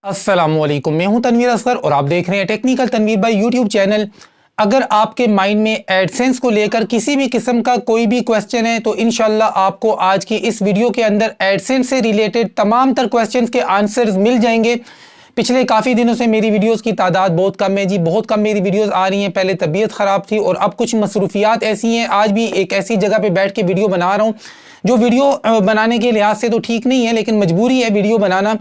अस्सलामुअलैकुम, मैं हूं तनवीर असगर और आप देख रहे हैं टेक्निकल तनवीर भाई यूट्यूब चैनल। अगर आपके माइंड में एडसेंस को लेकर किसी भी किस्म का कोई भी क्वेश्चन है तो इंशाल्लाह आपको आज की इस वीडियो के अंदर एडसेंस से रिलेटेड तमाम तर क्वेश्चंस के आंसर्स मिल जाएंगे। पिछले काफ़ी दिनों से मेरी वीडियोस की तादाद बहुत कम है जी, बहुत कम मेरी वीडियोस आ रही हैं। पहले तबीयत ख़राब थी और अब कुछ मसरूफियात ऐसी हैं। आज भी एक ऐसी जगह पे बैठ के वीडियो बना रहा हूँ जो वीडियो बनाने के लिहाज से तो ठीक नहीं है, लेकिन मजबूरी है वीडियो बनाना।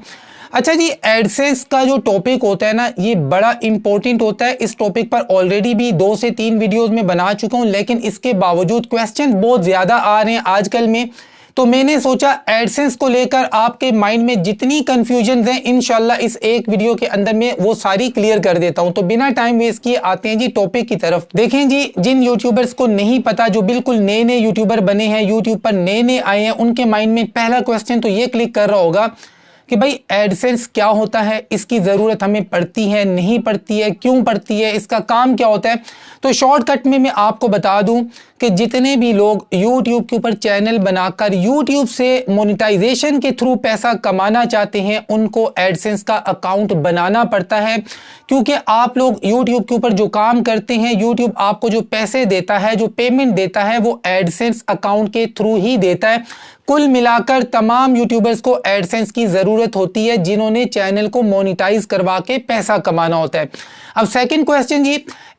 अच्छा जी, एडसेंस का जो टॉपिक होता है ना, ये बड़ा इंपॉर्टेंट होता है। इस टॉपिक पर ऑलरेडी भी 2 से 3 वीडियोस में बना चुका हूं, लेकिन इसके बावजूद क्वेश्चन बहुत ज़्यादा आ रहे हैं आजकल में। तो मैंने सोचा एडसेंस को लेकर आपके माइंड में जितनी कंफ्यूजन हैं इंशाल्लाह इस एक वीडियो के अंदर में वो सारी क्लियर कर देता हूं। तो बिना टाइम वेस्ट किए आते हैं जी टॉपिक की तरफ। देखें जी, जिन यूट्यूबर्स को नहीं पता, जो बिल्कुल नए नए यूट्यूबर बने हैं, यूट्यूब पर नए नए आए हैं, उनके माइंड में पहला क्वेश्चन तो ये क्लिक कर रहा होगा कि भाई एडसेंस क्या होता है, इसकी ज़रूरत हमें पड़ती है, नहीं पड़ती है, क्यों पड़ती है, इसका काम क्या होता है। तो शॉर्टकट में मैं आपको बता दूं कि जितने भी लोग YouTube के ऊपर चैनल बनाकर YouTube से मोनेटाइजेशन के थ्रू पैसा कमाना चाहते हैं, उनको एडसेंस का अकाउंट बनाना पड़ता है। क्योंकि आप लोग YouTube के ऊपर जो काम करते हैं, YouTube आपको जो पैसे देता है, जो पेमेंट देता है, वो एडसेंस अकाउंट के थ्रू ही देता है। कुल मिलाकर तमाम यूट्यूबर्स को एडसेंस की ज़रूरत होती है जिन्होंने चैनल को मोनेटाइज करवा के पैसा कमाना होता है। अब सेकंड क्वेश्चन जी,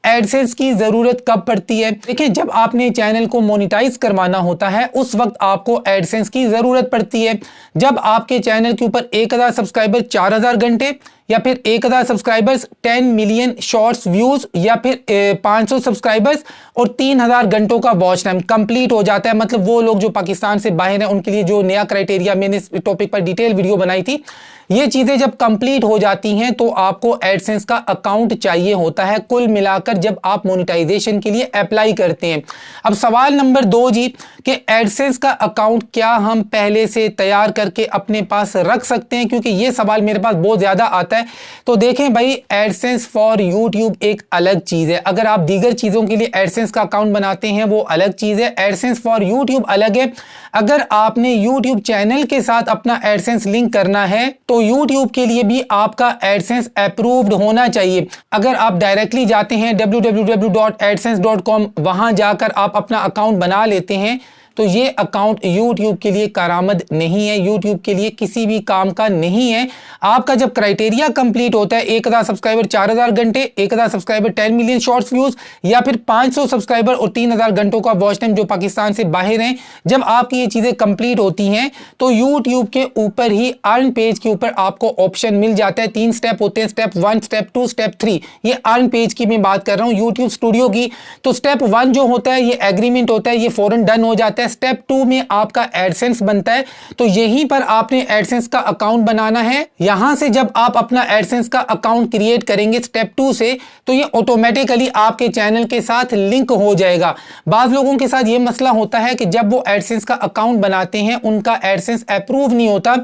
एडसेंस की ज़रूरत कब पड़ती है। देखिए, जब आपने चैनल को मोनेटाइज करवाना होता है उस वक्त आपको एडसेंस की ज़रूरत पड़ती है। जब आपके चैनल के ऊपर 1000 सब्सक्राइबर 4000 घंटे, या फिर 1000 सब्सक्राइबर्स 10 मिलियन शॉर्ट्स व्यूज, या फिर 500 सब्सक्राइबर्स और 3000 घंटों का वॉच टाइम कंप्लीट हो जाता है। मतलब वो लोग जो पाकिस्तान से बाहर हैं उनके लिए जो नया क्राइटेरिया, मैंने इस टॉपिक पर डिटेल वीडियो बनाई थी, ये चीज़ें जब कंप्लीट हो जाती हैं तो आपको एडसेंस का अकाउंट चाहिए होता है, कुल मिलाकर जब आप मोनेटाइजेशन के लिए अप्लाई करते हैं। अब सवाल नंबर 2 जी, कि एडसेंस का अकाउंट क्या हम पहले से तैयार करके अपने पास रख सकते हैं, क्योंकि ये सवाल मेरे पास बहुत ज़्यादा आता है। तो देखें भाई, एडसेंस फॉर यूट्यूब एक अलग चीज़ है। अगर आप दीगर चीज़ों के लिए एडसेंस का अकाउंट बनाते हैं वो अलग चीज़ है, एडसेंस फॉर यूट्यूब अलग है। अगर आपने यूट्यूब चैनल के साथ अपना एडसेंस लिंक करना है तो यूट्यूब के लिए भी आपका एडसेंस अप्रूव्ड होना चाहिए। अगर आप डायरेक्टली जाते हैं www.adsense.com, वहां जाकर आप अपना अकाउंट बना लेते हैं, तो ये अकाउंट YouTube के लिए कारामद नहीं है, YouTube के लिए किसी भी काम का नहीं है। आपका जब क्राइटेरिया कंप्लीट होता है 1000 सब्सक्राइबर 4000 घंटे, 1000 सब्सक्राइबर 10 मिलियन शॉर्ट्स व्यूज, या फिर 500 सब्सक्राइबर और 3000 घंटों का वॉच टाइम जो पाकिस्तान से बाहर हैं, जब आपकी ये चीज़ें कंप्लीट होती हैं तो YouTube के ऊपर ही अर्न पेज के ऊपर आपको ऑप्शन मिल जाता है। 3 स्टेप होते हैं, स्टेप 1, स्टेप 2, स्टेप 3। ये अर्न पेज की मैं बात कर रहा हूँ YouTube स्टूडियो की। तो स्टेप 1 जो होता है ये एग्रीमेंट होता है, ये फौरन डन हो जाता है। स्टेप 2 में आपका एडसेंस बनता है, तो यहीं पर आपने एडसेंस का अकाउंट बनाना है। यहां से जब आप अपना एडसेंस का अकाउंट क्रिएट करेंगे स्टेप 2 से, तो ये ऑटोमेटिकली आपके चैनल के साथ लिंक हो जाएगा। बाज लोगों के साथ ये मसला होता है कि जब वो एडसेंस का अकाउंट बनाते हैं उनका एडसेंस अप्रूव नहीं होता,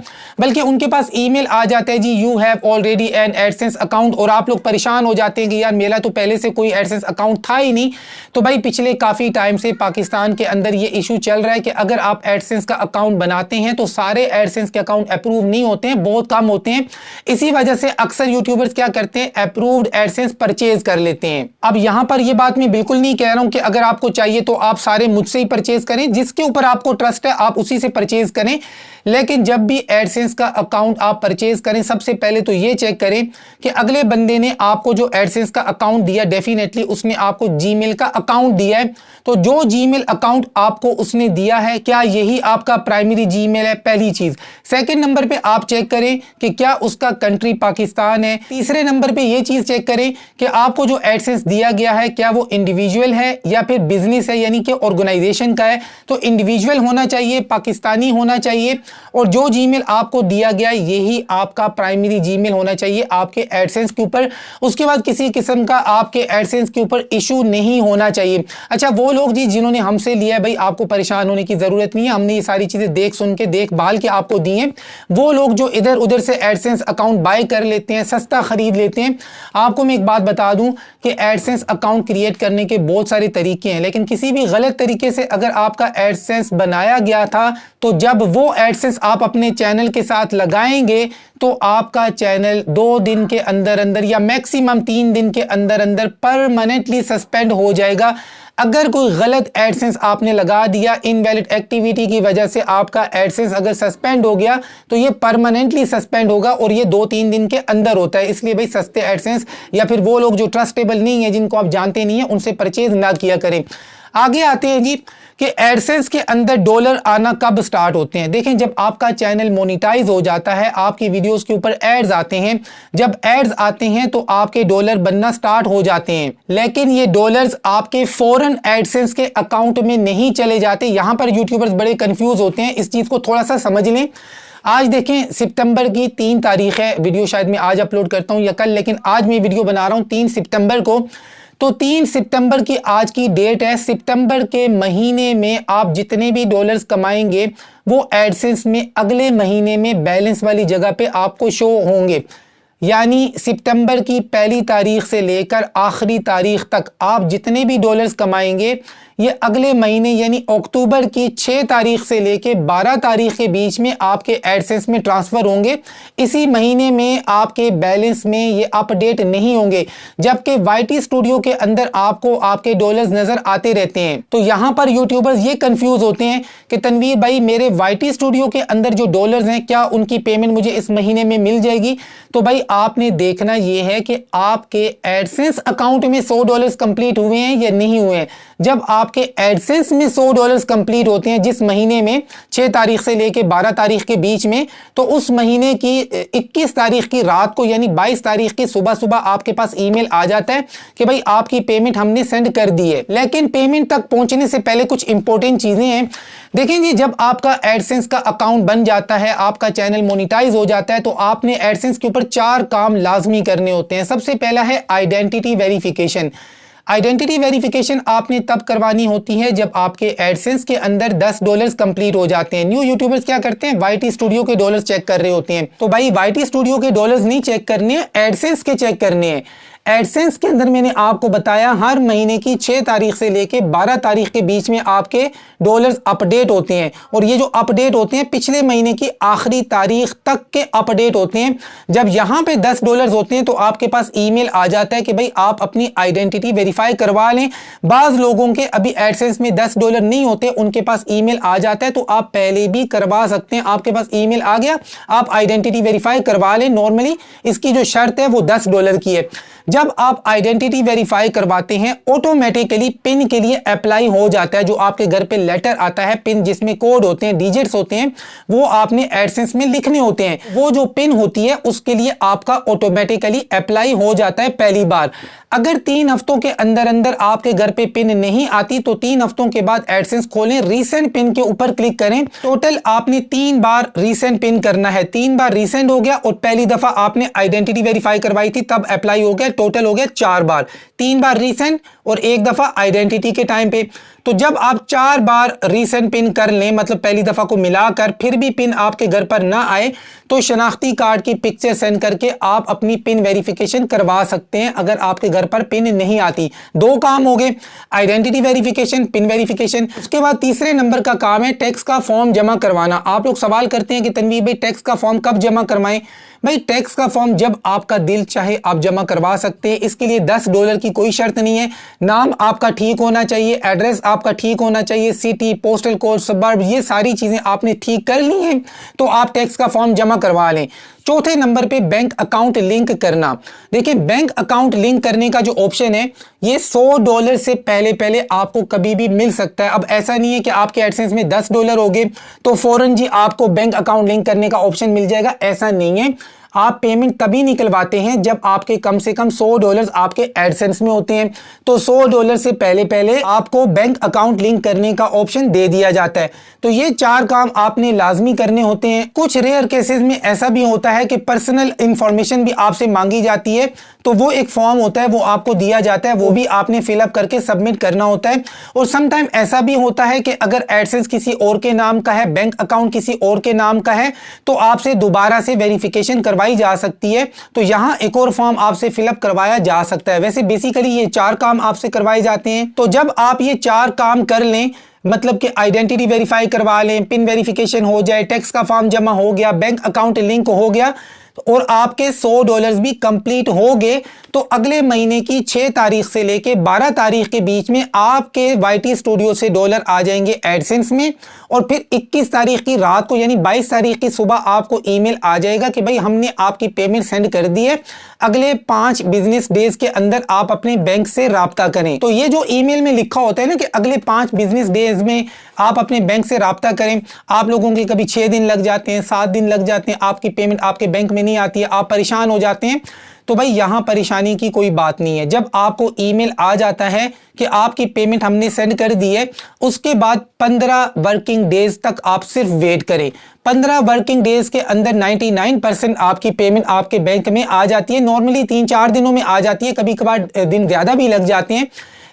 बल्कि उनके पास ईमेल आ जाता है जी you have already an AdSense account, और आप लोग परेशान हो जाते हैं कि यार मेरा तो पहले से कोई एडसेंस अकाउंट था ही नहीं। तो भाई, पिछले काफी टाइम से पाकिस्तान के अंदर ये इशू चल रहा है कि अगर आप एडसेंस का अकाउंट बनाते हैं तो सारे एडसेंस के अकाउंट अप्रूव नहीं होते हैं, बहुत कम होते हैं। इसी वजह से अक्सर यूट्यूबर्स क्या करते हैं, अप्रूव्ड एडसेंस परचेज कर लेते हैं। अब यहां पर यह बात मैं बिल्कुल नहीं कह रहा हूं कि अगर आपको चाहिए तो आप सारे मुझसे ही परचेज करें, जिसके ऊपर आपको ट्रस्ट है आप उसी से परचेज करें। लेकिन जब भी एडसेंस का अकाउंट आप परचेज करें, सबसे पहले तो ये चेक करें कि अगले बंदे ने आपको जो एडसेंस का अकाउंट दिया, डेफिनेटली उसने आपको जीमेल का अकाउंट दिया है। तो जो जीमेल अकाउंट आपको उसने दिया है, क्या यही आपका प्राइमरी जीमेल है, पहली चीज। सेकंड नंबर पे आप चेक करें कि क्या उसका कंट्री पाकिस्तान है। तीसरे नंबर पे ये चीज चेक करें कि आपको जो एडसेंस दिया गया है क्या वो इंडिविजुअल है या फिर बिजनेस है, यानी कि ऑर्गेनाइजेशन का है। तो इंडिविजुअल होना चाहिए, पाकिस्तानी होना चाहिए, और जो जीमेल आपको दिया गया यही आपका प्राइमरी जीमेल होना चाहिए आपके एडसेंस के ऊपर। उसके बाद किसी किस्म का आपके एडसेंस के ऊपर इशू नहीं होना चाहिए। अच्छा, वो लोग जी जिन्होंने हमसे लिया है, भाई आपको परेशान होने की जरूरत नहीं है, हमने ये सारी चीजें देख सुन के देखभाल के आपको दी हैं। वो लोग जो इधर उधर से एडसेंस अकाउंट बाय कर लेते हैं, सस्ता खरीद लेते हैं, आपको मैं एक बात बता दूं कि एडसेंस अकाउंट क्रिएट करने के बहुत सारे तरीके हैं, लेकिन किसी भी गलत तरीके से अगर आपका एडसेंस बनाया गया था तो जब वो एडसेंस एडसेंस आप अपने चैनल के साथ लगाएंगे तो आपका चैनल 2 दिन के अंदर अंदर या मैक्सिमम 3 दिन के अंदर अंदर परमानेंटली सस्पेंड हो जाएगा। अगर कोई गलत एडसेंस आपने लगा दिया, इनवैलिड एक्टिविटी की वजह से आपका एडसेंस अगर सस्पेंड हो गया तो ये परमानेंटली सस्पेंड होगा और ये 2-3 दिन के अंदर होता है। इसलिए भाई सस्ते एडसेंस या फिर वो लोग जो ट्रस्टेबल नहीं है, जिनको आप जानते नहीं है, उनसे परचेज ना किया करें। आगे आते हैं जी कि एडसेंस के अंदर डॉलर आना कब स्टार्ट होते हैं। देखें, जब आपका चैनल मोनेटाइज हो जाता है, आपकी वीडियोस के ऊपर एड्स आते हैं, जब एड्स आते हैं तो आपके डॉलर बनना स्टार्ट हो जाते हैं, लेकिन ये डॉलर्स आपके फौरन एडसेंस के अकाउंट में नहीं चले जाते। यहां पर यूट्यूबर्स बड़े कंफ्यूज होते हैं, इस चीज को थोड़ा सा समझ लें। आज देखें, सितंबर की 3 तारीख है, वीडियो शायद मैं आज अपलोड करता हूं या कल, लेकिन आज मैं वीडियो बना रहा हूं 3 सितंबर को। तो 3 सितंबर की आज की डेट है। सितंबर के महीने में आप जितने भी डॉलर्स कमाएंगे वो एडसेंस में अगले महीने में बैलेंस वाली जगह पे आपको शो होंगे। यानी सितंबर की 1 तारीख से लेकर आखिरी तारीख तक आप जितने भी डॉलर्स कमाएंगे ये अगले महीने यानी अक्टूबर की 6 तारीख से लेकर 12 तारीख के बीच में आपके एडसेंस में ट्रांसफर होंगे। इसी महीने में आपके बैलेंस में ये अपडेट नहीं होंगे, जबकि वाईटी स्टूडियो के अंदर आपको आपके डॉलर्स नजर आते रहते हैं। तो यहां पर यूट्यूबर्स ये कंफ्यूज होते हैं कि तनवीर भाई, मेरे वाईटी स्टूडियो के अंदर जो डॉलर्स हैं, क्या उनकी पेमेंट मुझे इस महीने में मिल जाएगी? तो भाई आपने देखना यह है कि आपके एडसेंस अकाउंट में $100 कंप्लीट हुए हैं या नहीं हुए हैं। जब आपके एडसेंस में $100 कंप्लीट होते हैं जिस महीने में 6 तारीख से लेके 12 तारीख के बीच में, तो उस महीने की 21 तारीख की रात को यानी 22 तारीख की सुबह सुबह आपके पास ईमेल आ जाता है कि भाई आपकी पेमेंट हमने सेंड कर दी है। लेकिन पेमेंट तक पहुंचने से पहले कुछ इंपॉर्टेंट चीजें हैं। देखें जी, जब आपका एडसेंस का अकाउंट बन जाता है, आपका चैनल मोनेटाइज हो जाता है, तो आपने एडसेंस के ऊपर 4 काम लाजमी करने होते हैं। सबसे पहला है आइडेंटिटी वेरिफिकेशन। आइडेंटिटी वेरिफिकेशन आपने तब करवानी होती है जब आपके एडसेंस के अंदर $10 कंप्लीट हो जाते हैं। न्यू यूट्यूबर्स क्या करते हैं, वाईटी स्टूडियो के डॉलर्स चेक कर रहे होते हैं। तो भाई वाईटी स्टूडियो के डॉलर्स नहीं चेक करने हैं, एडसेंस के चेक करने हैं। एडसेंस के अंदर मैंने आपको बताया हर महीने की 6 तारीख से लेके 12 तारीख के बीच में आपके डॉलर्स अपडेट होते हैं, और ये जो अपडेट होते हैं पिछले महीने की आखिरी तारीख तक के अपडेट होते हैं। जब यहां पे $10 होते हैं तो आपके पास ईमेल आ जाता है कि भाई आप अपनी आइडेंटिटी वेरीफाई करवा लें। बाज लोगों के अभी एडसेंस में $10 नहीं होते, उनके पास ईमेल आ जाता है, तो आप पहले भी करवा सकते हैं। आपके पास ईमेल आ गया, आप आइडेंटिटी वेरीफाई करवा लें। नॉर्मली इसकी जो शर्त है वो $10 की है। जब आप आइडेंटिटी वेरीफाई करवाते हैं, ऑटोमेटिकली पिन के लिए अप्लाई हो जाता है। जो आपके घर पे लेटर आता है, पिन जिसमें कोड होते हैं, डिजिट्स होते हैं, वो आपने एडसेंस में लिखने होते हैं। वो जो पिन होती है उसके लिए आपका ऑटोमेटिकली अप्लाई हो जाता है पहली बार। अगर 3 हफ्तों के अंदर अंदर आपके घर पे पिन नहीं आती तो 3 हफ्तों के बाद एडसेंस खोलें, रीसेंट पिन के ऊपर क्लिक करें। टोटल आपने 3 बार रीसेंट पिन करना है। 3 बार रीसेंट हो गया और पहली दफा आपने आइडेंटिटी वेरीफाई करवाई थी तब अप्लाई हो गया। टोटल हो गया 4 बार, 3 बार रीसेंट और 1 दफा आइडेंटिटी के टाइम पे। तो जब आप 4 बार रीसेंट पिन कर लें, मतलब पहली दफा को मिलाकर, फिर भी पिन आपके घर पर ना आए, तो शनाख्ती कार्ड की पिक्चर सेंड करके आप अपनी पिन वेरिफिकेशन करवा सकते हैं अगर आपके घर पर पिन नहीं आती। 2 काम हो गए, आइडेंटिटी वेरिफिकेशन, पिन वेरिफिकेशन। उसके बाद तीसरे नंबर का काम है टैक्स का फॉर्म जमा करवाना। आप लोग सवाल करते हैं कि तनवीर भाई टैक्स का फॉर्म कब जमा करवाएं? भाई टैक्स का फॉर्म जब आपका दिल चाहे आप जमा करवा सकते हैं। इसके लिए $10 की कोई शर्त नहीं है। नाम आपका ठीक होना चाहिए, एड्रेस आपका ठीक होना चाहिए, सिटी, पोस्टल कोड, सबर्ब, ये सारी चीजें आपने ठीक कर ली हैं तो आप टैक्स का फॉर्म जमा करवा लें। चौथे नंबर पे बैंक अकाउंट लिंक करना। देखिए, बैंक अकाउंट लिंक करने का जो ऑप्शन है ये $100 से पहले पहले आपको कभी भी मिल सकता है। अब ऐसा नहीं है कि आपके एडसेंस में $10 हो गए तो फौरन जी आपको बैंक अकाउंट लिंक करने का ऑप्शन मिल जाएगा, ऐसा नहीं है। आप पेमेंट तभी निकलवाते हैं जब आपके कम से कम $100 आपके एडसेंस में होते हैं। तो $100 से पहले पहले आपको बैंक अकाउंट लिंक करने का ऑप्शन दे दिया जाता है। तो ये 4 काम आपने लाजमी करने होते हैं। कुछ रेयर केसेस में ऐसा भी होता है कि पर्सनल इंफॉर्मेशन भी आपसे मांगी जाती है, तो वो एक फॉर्म होता है, वो आपको दिया जाता है, वो भी आपने फिलअप करके सबमिट करना होता है। और समटाइम ऐसा भी होता है कि अगर एडसेंस किसी और के नाम का है, बैंक अकाउंट किसी और के नाम का है, तो आपसे दोबारा से वेरिफिकेशन करवाई जा सकती है। तो यहां एक और फॉर्म आपसे फिलअप करवाया जा सकता है। वैसे बेसिकली ये 4 काम आपसे करवाए जाते हैं। तो जब आप ये 4 काम कर लें, मतलब कि आइडेंटिटी वेरीफाई करवा लें, पिन वेरिफिकेशन हो जाए, टैक्स का फॉर्म जमा हो गया, बैंक अकाउंट लिंक हो गया और आपके $100 भी कंप्लीट हो गए, तो अगले महीने की 6 तारीख से लेके 12 तारीख के बीच में आपके YT स्टूडियो से डॉलर आ जाएंगे एडसेंस में। और फिर 21 तारीख की रात को यानी 22 तारीख की सुबह आपको ईमेल आ जाएगा कि भाई हमने आपकी पेमेंट सेंड कर दी है, अगले 5 बिजनेस डेज के अंदर आप अपने बैंक से राब्ता करें। तो ये जो ईमेल में लिखा होता है ना कि अगले 5 बिजनेस डेज में आप अपने बैंक से राब्ता करें, आप लोगों के कभी 6 दिन लग जाते हैं, 7 दिन लग जाते हैं, आपकी पेमेंट आपके बैंक में नहीं आती है, आप परेशान हो जाते हैं। तो भाई यहां परेशानी की कोई बात नहीं है। जब आपको ईमेल आ जाता है कि आपकी पेमेंट हमने सेंड कर दी है, उसके बाद 15 वर्किंग डेज तक आप सिर्फ वेट करें। 15 वर्किंग डेज के अंदर 99% आपकी पेमेंट आपके बैंक में आ जाती है। नॉर्मली 3-4 दिनों में आ जाती है, कभी कभार दिन ज्यादा भी लग जाते हैं,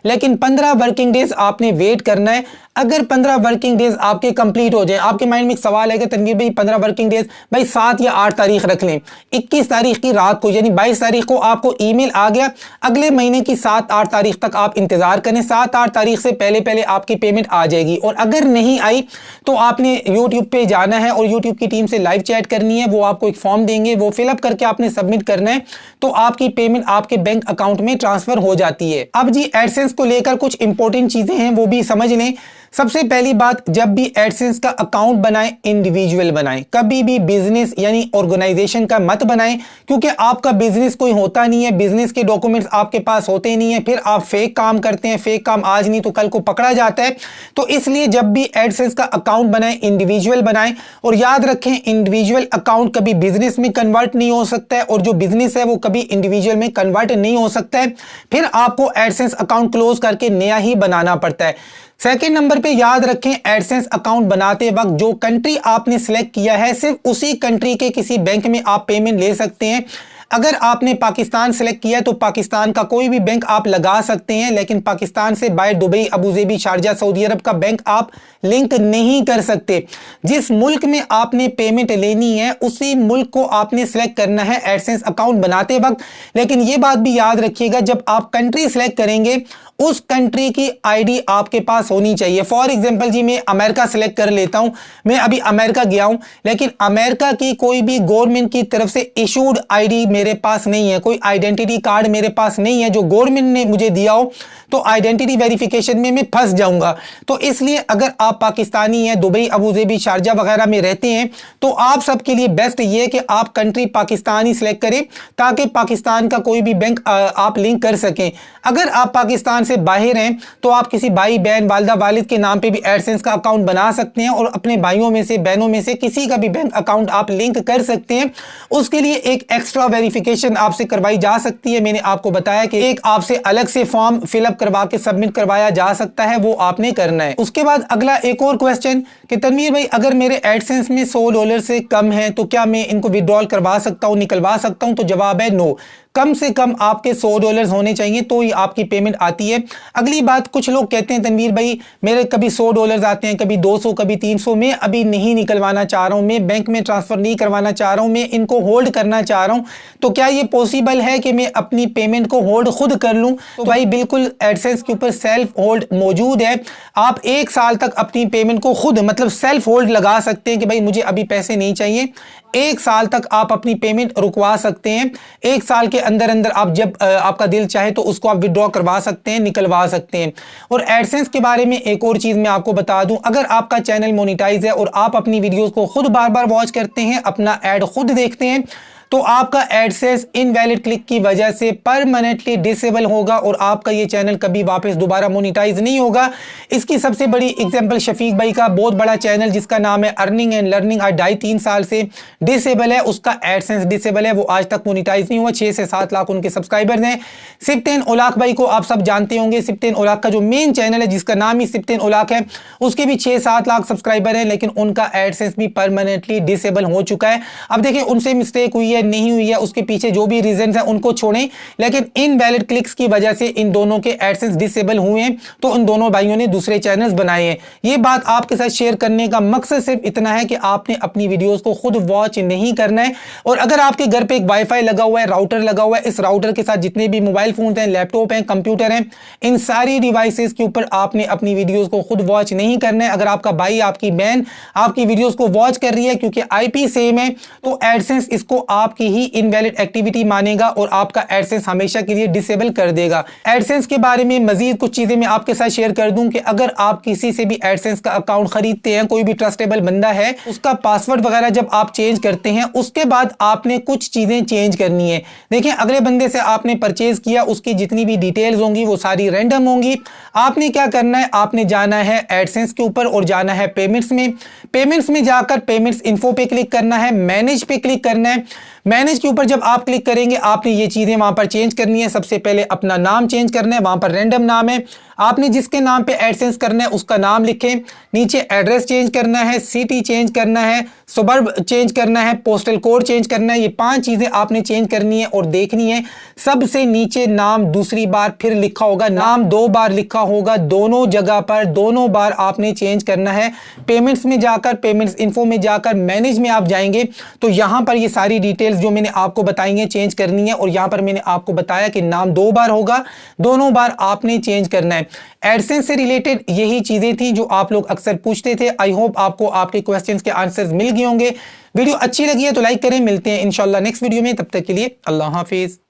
लेकिन 15 वर्किंग डेज आपने वेट करना है। अगर 15 वर्किंग डेज आपके कंप्लीट हो जाए, आपके माइंड में एक सवाल है कि तनवीर भाई 15 वर्किंग डेज, भाई 7 या 8 तारीख रख लें, 21 तारीख की रात को यानी 22 तारीख को आपको ईमेल आ गया, अगले महीने की 7-8 तारीख तक आप इंतजार करें। 7-8 तारीख से पहले पहले आपकी पेमेंट आ जाएगी। और अगर नहीं आई तो आपने यूट्यूब पे जाना है और यूट्यूब की टीम से लाइव चैट करनी है। वो आपको एक फॉर्म देंगे, वो फिलअप करके आपने सबमिट करना है, तो आपकी पेमेंट आपके बैंक अकाउंट में ट्रांसफर हो जाती है। अब जी एडसेंस को लेकर कुछ इंपॉर्टेंट चीजें हैं, वो भी समझ लें। सबसे पहली बात, जब भी एडसेंस का अकाउंट बनाएं, इंडिविजुअल बनाएं, कभी भी बिजनेस यानी ऑर्गेनाइजेशन का मत बनाएं, क्योंकि आपका बिजनेस कोई होता नहीं है, बिजनेस के डॉक्यूमेंट्स आपके पास होते नहीं है, फिर आप फेक काम करते हैं, फेक काम आज नहीं तो कल को पकड़ा जाता है। तो इसलिए जब भी एडसेंस का अकाउंट बनाएं, इंडिविजुअल बनाएं। और याद रखें, इंडिविजुअल अकाउंट कभी बिजनेस में कन्वर्ट नहीं हो सकता है और जो बिजनेस है वो कभी इंडिविजुअल में कन्वर्ट नहीं हो सकता है, फिर आपको एडसेंस अकाउंट क्लोज करके नया ही बनाना पड़ता है। सेकेंड नंबर पे याद रखें, एडसेंस अकाउंट बनाते वक्त जो कंट्री आपने सिलेक्ट किया है, सिर्फ उसी कंट्री के किसी बैंक में आप पेमेंट ले सकते हैं। अगर आपने पाकिस्तान सेलेक्ट किया तो पाकिस्तान का कोई भी बैंक आप लगा सकते हैं, लेकिन पाकिस्तान से by Dubai, Abu Dhabi, Sharjah, Saudi Arab का बैंक आप लिंक नहीं कर सकते। जिस मुल्क में आपने पेमेंट लेनी है उसी मुल्क को आपने सेलेक्ट करना है एडसेंस अकाउंट बनाते वक्त। लेकिन यह बात भी याद रखिएगा, जब आप कंट्री सेलेक्ट करेंगे उस कंट्री की आईडी आपके पास होनी चाहिए। फॉर एग्जांपल जी, मैं अमेरिका सेलेक्ट कर लेता हूं, मैं अभी अमेरिका गया हूं, लेकिन अमेरिका की कोई भी गवर्नमेंट की तरफ से इशूड आईडी मेरे पास नहीं है, कोई आइडेंटिटी कार्ड मेरे पास नहीं है जो गवर्नमेंट ने मुझे दिया हो, तो आइडेंटिटी वेरिफिकेशन में मैं फंस जाऊंगा। तो इसलिए अगर आप पाकिस्तानी हैं, दुबई, अबूधाबी, शारजा वगैरह में रहते हैं, तो आप सबके लिए बेस्ट ये है कि आप कंट्री पाकिस्तान ही सिलेक्ट करें, ताकि पाकिस्तान का कोई भी बैंक आप लिंक कर सकें। अगर आप पाकिस्तान से बाहर हैं तो आप किसी भाई, बहन, वालिदा, वालिद के नाम पे भी एडसेंस का अकाउंट बना सकते हैं और अपने भाइयों में से, बहनों में से किसी का भी बैंक अकाउंट आप लिंक कर सकते हैं। उसके लिए एक एक्स्ट्रा वेरिफिकेशन आपसे करवाई जा सकती है। मैंने आपको बताया कि एक आपसे अलग से फॉर्म फिलअप करवा के सबमिट करवाया जा सकता है, वो आपने करना है। उसके बाद अगला एक और क्वेश्चन कि तनवीर भाई, अगर मेरे एडसेंस में $100 से कम है तो क्या मैं इनको विड्रॉल करवा सकता हूं, निकलवा सकता हूं? तो जवाब है नो। कम से कम आपके $100 होने चाहिए तो ही आपकी पेमेंट आती है। अगली बात, कुछ लोग कहते हैं तनवीर भाई मेरे कभी $100 आते हैं, कभी 200, कभी 300, मैं अभी नहीं निकलवाना चाह रहा हूं, मैं बैंक में ट्रांसफर नहीं करवाना चाह रहा हूं, मैं इनको होल्ड करना चाह रहा हूं, तो क्या ये पॉसिबल है कि मैं अपनी पेमेंट को होल्ड खुद कर लूं? तो भाई बिल्कुल, एडसेंस के ऊपर सेल्फ होल्ड मौजूद है। आप 1 साल तक अपनी पेमेंट को खुद मतलब सेल्फ होल्ड लगा सकते हैं कि भाई मुझे अभी पैसे नहीं चाहिए। 1 साल तक आप अपनी पेमेंट रुकवा सकते हैं। 1 साल के अंदर अंदर आप जब आपका दिल चाहे तो उसको आप विड्रॉ करवा सकते हैं, निकलवा सकते हैं। और एडसेंस के बारे में एक और चीज मैं आपको बता दूं, अगर आपका चैनल मोनेटाइज है और आप अपनी वीडियोस को खुद बार बार वॉच करते हैं, अपना ऐड खुद देखते हैं, तो आपका एडसेंस इनवैलिड क्लिक की वजह से परमानेंटली डिसेबल होगा और आपका ये चैनल कभी वापस दोबारा मोनेटाइज नहीं होगा। इसकी सबसे बड़ी एग्जांपल शफीक भाई का बहुत बड़ा चैनल जिसका नाम है अर्निंग एंड लर्निंग, आज 2.5-3 साल से डिसेबल है, उसका एडसेंस डिसेबल है, वो आज तक मोनेटाइज नहीं हुआ। 6 से 7 लाख उनके सब्सक्राइबर्स हैं। सिप्टेन ओलाक भाई को आप सब जानते होंगे, सिप्टेन ओलाक का जो मेन चैनल है जिसका नाम ही सिप्टेन ओलाक है, उसके भी 6-7 लाख सब्सक्राइबर हैं, लेकिन उनका एडसेंस भी परमानेंटली डिसेबल हो चुका है। अब देखिए, उनसे मिस्टेक हुई है, है नहीं हुई है, उसके पीछे जो भी रीजन है उनको छोड़ें, लेकिन इनवैलिड क्लिक्स की वजह से इन दोनों के एडसेंस डिसेबल हुए हैं, तो उन दोनों भाइयों ने दूसरे चैनल्स बनाए हैं। ये बात आपके साथ शेयर करने का मकसद सिर्फ इतना है कि आपने अपनी वीडियोस को खुद वॉच नहीं करना है। और अगर आपके घर पे एक वाईफाई लगा हुआ है, राउटर लगा हुआ है, इस राउटर के साथ जितने भी मोबाइल फोन हैं, लैपटॉप हैं, कंप्यूटर हैं, इन सारी डिवाइसेस के ऊपर आपने अपनी वीडियोस को खुद वॉच नहीं करना है। अगर आपका भाई, आपकी बहन आपकी वीडियोस को वॉच कर रही है, क्योंकि आईपी सेम है, तो एडसेंस इसको आपकी ही इनवैलिड एक्टिविटी मानेगा और आपका एडसेंस हमेशा के लिए डिसेबल कर देगा। एडसेंस के बारे में मजीद कुछ चीजें मैं आपके साथ शेयर कर दूं कि अगर आप किसी से भी एडसेंस का अकाउंट खरीदते हैं, कोई भी ट्रस्टेबल बंदा है, उसका पासवर्ड वगैरह जब आप चेंज करते हैं, उसके बाद आपने कुछ चीजें चेंज करनी है। देखिए, अगले बंदे से आपने परचेज किया, उसकी जितनी भी डिटेल्स होंगी वो सारी रैंडम होंगी। आपने क्या करना है, आपने जाना है एडसेंस के ऊपर और जाना है पेमेंट्स में। पेमेंट्स में जाकर पेमेंट्स इन्फो पे क्लिक करना है, मैनेज पे क्लिक करना है। मैनेज के ऊपर जब आप क्लिक करेंगे, आपने ये चीजें वहां पर चेंज करनी है। सबसे पहले अपना नाम चेंज करना है, वहां पर रैंडम नाम है, आपने जिसके नाम पे एडसेंस करना है उसका नाम लिखें। नीचे एड्रेस चेंज करना है, सिटी चेंज करना है, सबर्ब चेंज करना है, पोस्टल कोड चेंज करना है। ये 5 चीजें आपने चेंज करनी है और देखनी है। सबसे नीचे नाम दूसरी बार फिर लिखा होगा, नाम 2 बार लिखा होगा, दोनों जगह पर दोनों बार आपने चेंज करना है। पेमेंट्स में जाकर, पेमेंट्स इन्फो में जाकर मैनेज में आप जाएंगे तो यहां पर ये सारी डिटेल्स जो मैंने आपको बताई है चेंज करनी है। और यहां पर मैंने आपको बताया कि नाम 2 बार होगा, दोनों बार आपने चेंज करना है। एडसेंस से रिलेटेड यही चीजें थी जो आप लोग अक्सर पूछते थे। आई होप आपको आपके क्वेश्चंस के आंसर्स मिल गए होंगे। वीडियो अच्छी लगी है तो लाइक करें। मिलते हैं इंशाल्लाह नेक्स्ट वीडियो में, तब तक के लिए अल्लाह हाफिज।